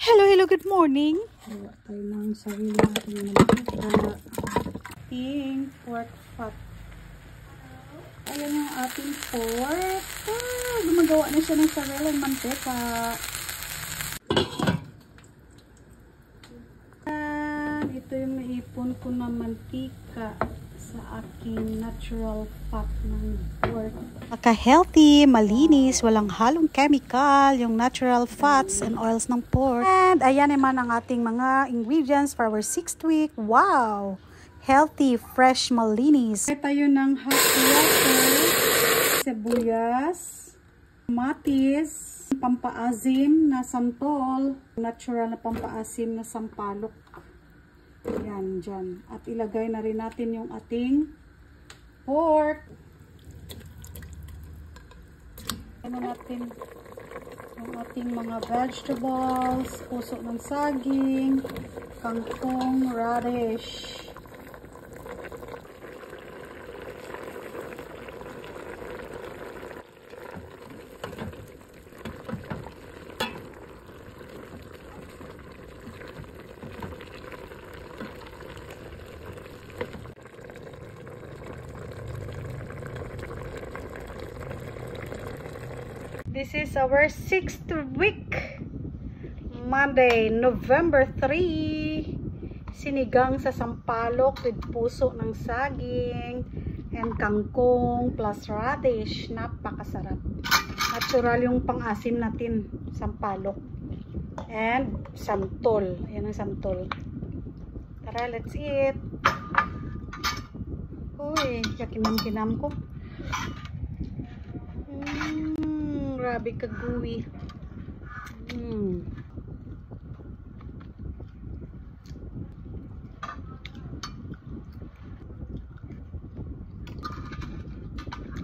Hello, good morning. Gawa tayo ng sarili natin na ating pork fat. Ayan yung ating pork. Gumagawa na siya ng sariling manteka. Ito yung naipon ko na mantika sa aking natural fat ng pork. Maka-healthy, malinis, walang halong chemical, yung natural fats and oils ng pork. And ayan naman ang ating mga ingredients for our 6th week. Wow! Healthy, fresh, malinis. Kaya tayo ng hot water, sibuyas, kamatis, pampaasim na santol, natural na pampaasim na sampalok. Ayan, dyan. At ilagay na rin natin yung ating pork. Ano natin yung ating mga vegetables, puso ng saging, kangkong, radish. This is our 6th week. Monday, November 3. Sinigang sa sampalok with puso ng saging and kangkong plus radish. Napakasarap. Natural yung pang-asim natin, sampalok. And santol. Ayan ang santol. Tara, let's eat. Uy, yakinam-kinam ko. Grabe kaguwi.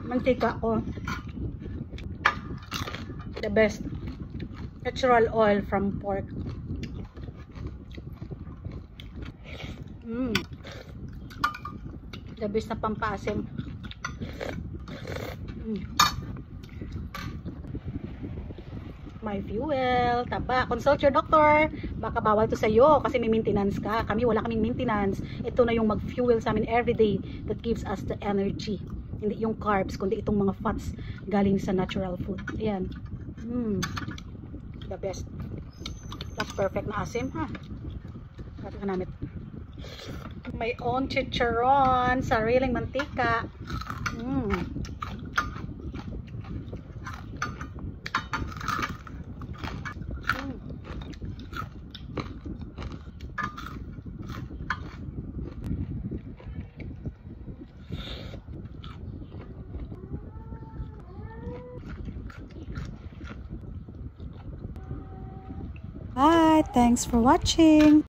Mantika ko. The best. Natural oil from pork. The best na pampaasim. My fuel, taba. Consult your doctor. Baka bawal to sa'yo kasi may maintenance ka. Kami wala kaming maintenance. Ito na yung mag-fuel sa amin everyday that gives us the energy. Hindi yung carbs, kundi itong mga fats galing sa natural food. Ayan. The best. That's perfect na asim, ha? Pwede ka namin. My own chicharon, sariling mantika. Bye! Thanks for watching!